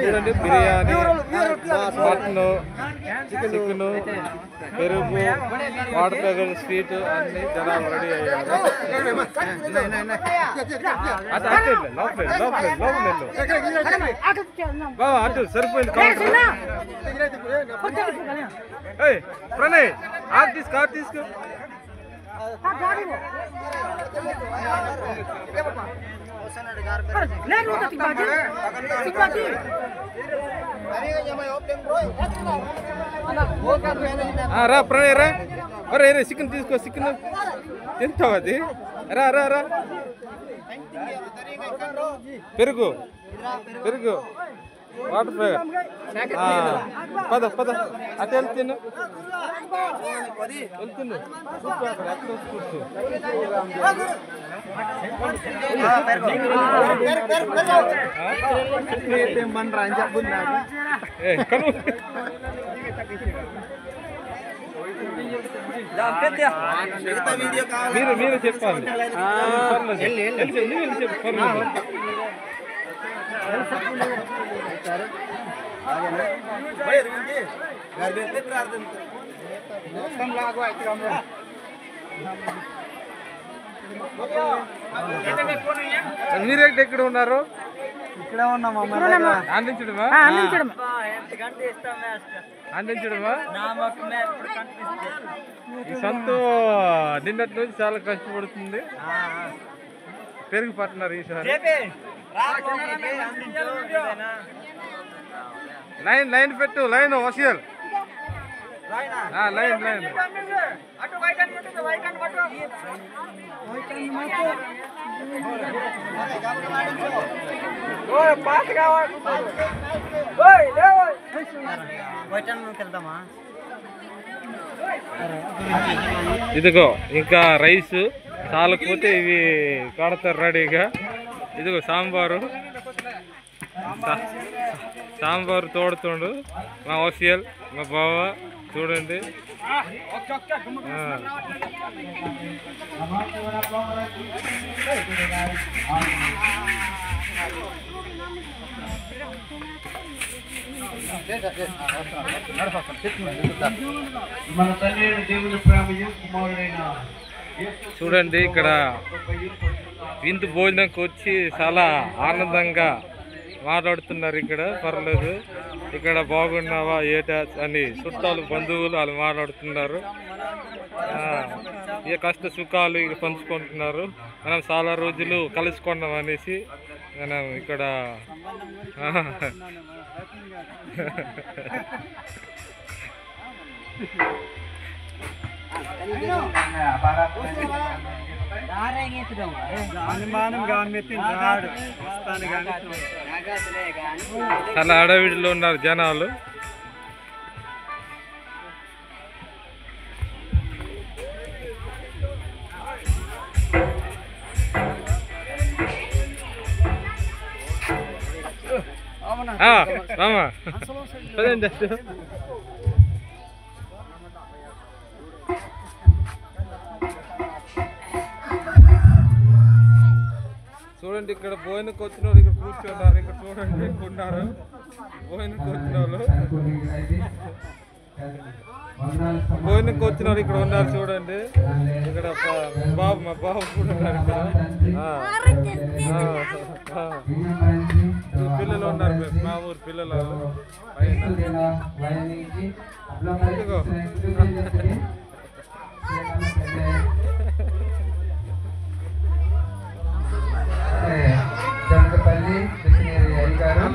చూడండి biryani, mutton, chicken, పెరుగు, water packet, sweet అన్ని జనాలు రెడీ అయ్యారు. బాబా అటు సరిపోయింది. ప్రణయ్ ఆర్ తీసుకో రా ప్రణయ్ రా. అరే రే చికెన్ తీసుకో. చికెన్ తింటావు అది. రా రా రా. పెరుగు వాటర్ ప్యాకెట్. పద అటు వెళ్తున్నా మీరు చెప్పాలి. మీరే ఎక్కడ ఉన్నారు? ఇక్కడే ఉన్నామా? అందించడమా? ఈ సంతు నిన్నటి నుంచి చాలా కష్టపడుతుంది. పెరుగు పట్టినారు ఈసారి. లైన్ పెట్టు. లైన్ వసీల్ లైన్. ఇదిగో ఇంకా రైస్ చాలకపోతే ఇవి కడతారు రెడీగా. ఇదిగో సాంబారు తోడుతుండు మా వసీల్, మా బావ. చూడండి చూడండి ఇక్కడ విందు భోజనంకి వచ్చి చాలా ఆనందంగా మాట్లాడుతున్నారు. ఇక్కడ పర్లేదు, ఇక్కడ బాగున్నావా ఏటా అని చుట్టాలు బంధువులు వాళ్ళు మాట్లాడుతున్నారు. ఏ కష్ట సుఖాలు ఇక పంచుకుంటున్నారు. మనం చాలా రోజులు కలుసుకున్నాం అనేసి మనం ఇక్కడ చాలా అడవిడిలో ఉన్నారు జనాలు. మామా పదండి. చూడండి ఇక్కడ భోజనకు వచ్చిన వాళ్ళు ఇక్కడ కూర్చున్నారు. ఇక్కడ చూడండి ఉన్నారు భోజనకు వచ్చిన వాళ్ళు. భోజనకు వచ్చిన వాళ్ళు ఇక్కడ ఉన్నారు. చూడండి ఇక్కడ మా బాబు కూడా ఉన్నారు. ఇక్కడ పిల్లలు ఉన్నారు, మా ఊరు పిల్లలు. ఇదిగో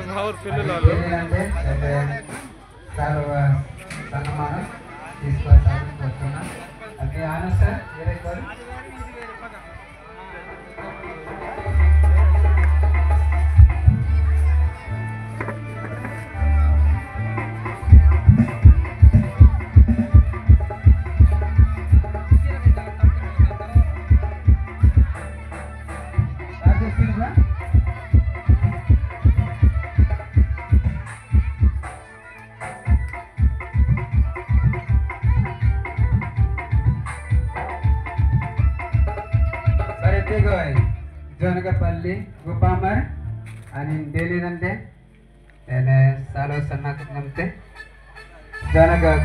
మా ఊరు పిల్లలు సన్మానం తీసుకోవాలని కోరుతున్నాం. అది ఆనంద్ సార్ Jonagapalli, Gopamar, అని తెలియదంటే నేను సాలో సన్నకు నమ్మితే జనగపల్లి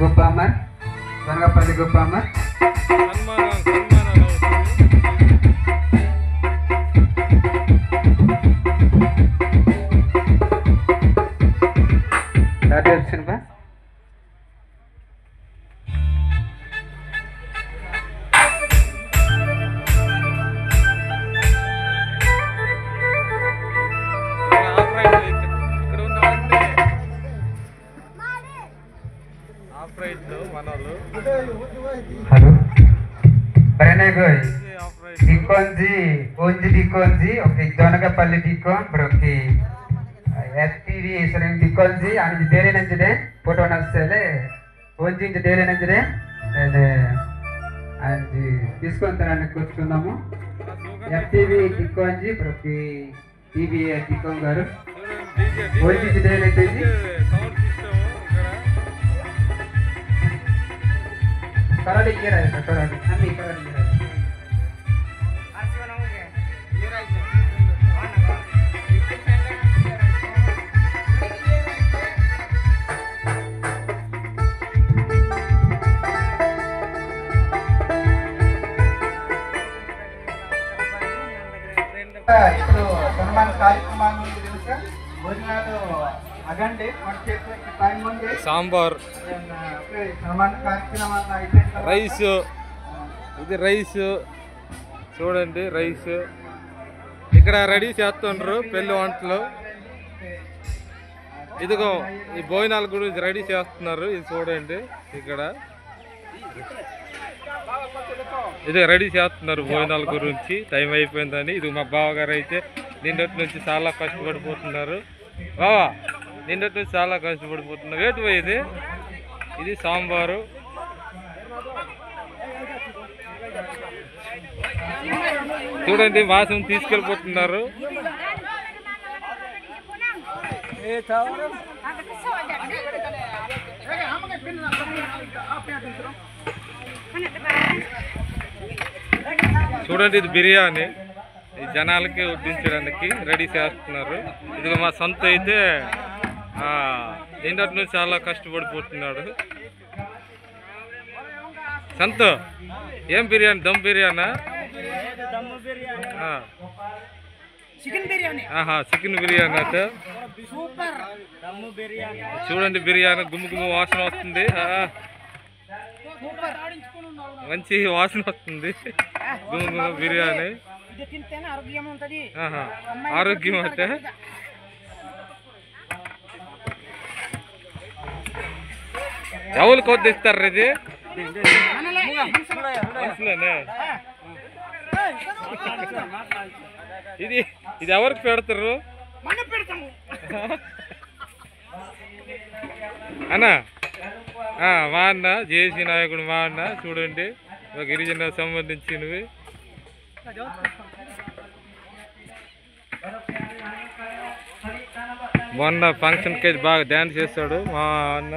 గుప్పమ్మర్ సన్మానాలు అవుతుంది. సినిమా ఇక్కడ ఉన్న వాళ్ళంటే ఆఫ్ రైట్ మనోళ్ళు హలో బరేనేగోయ్ ఆఫ్ రైట్ డికోంజి ఓంజి డికోంజి ఓకే జోనగపల్లి డికోన్ బ్రోకి FTV సరింగ్ డికోంజి అని డేరే నంజడే ఫోటో నచ్చలే ఓంజి డేరే నంజడే అది తీసుకుంటారని కూర్చున్నాము FTV డికోంజి బ్రోకి టీవీ డికోన్ గారు ఓంజి డేరే నంజి సౌండ్ సిస్టమ్ ఇక్కడ కరాడి గిరా కరాడి అన్ని కరాడి గిరా ఇప్పుడు సన్మాన కార్యక్రమాలు తెలుసా భోజనాలు అగండి మన చేతిలో టైం ఉంది సాంబార్ సన్మాన కార్యక్రమాలు అయిపోయిన రైస్ ఇది రైస్ చూడండి రైస్ ఇక్కడ రెడీ చేస్తుండ్రు పెళ్లి వంటలు ఇదిగో ఈ భోజనాల గురించి రెడీ చేస్తున్నారు ఇది చూడండి ఇక్కడ ఇది రెడీ చేస్తున్నారు భోజనాల గురించి టైం అయిపోయిందని ఇది మా బావగారు అయితే నిన్నటి నుంచి చాలా కష్టపడిపోతున్నారు బావా నిన్నటి నుంచి చాలా కష్టపడిపోతున్నారు వేటు పోయేది ఇది సాంబారు చూడండి మాసం తీసుకెళ్ళిపోతున్నారు చూడండి ఇది బిర్యానీ ఈ జనాలకి వడ్డించడానికి రెడీ చేస్తున్నారు ఇది మా సొంత అయితే నిన్నటి నుంచి చాలా కష్టపడిపోతున్నాడు సంత ఏం బిర్యానీ దమ్ బిర్యానా చికెన్ బిర్యానీ అంటే చూడండి బిర్యానీ గుమ్ము గుమ్ము వాసన వస్తుంది మంచి వాసన వస్తుంది గుమ్ము గుమ్ము బిర్యానీ ఆరోగ్యం అంటే ఎవరు కొద్ది ఇస్తారు ఇది ఇది ఇది ఎవరికి పెడతారు అన్నా మా అన్న జేసీ నాయకుడు మా అన్న చూడండి గిరిజన సంబంధించినవి మొన్న ఫంక్షన్కి బాగా డ్యాన్స్ చేస్తాడు మా అన్న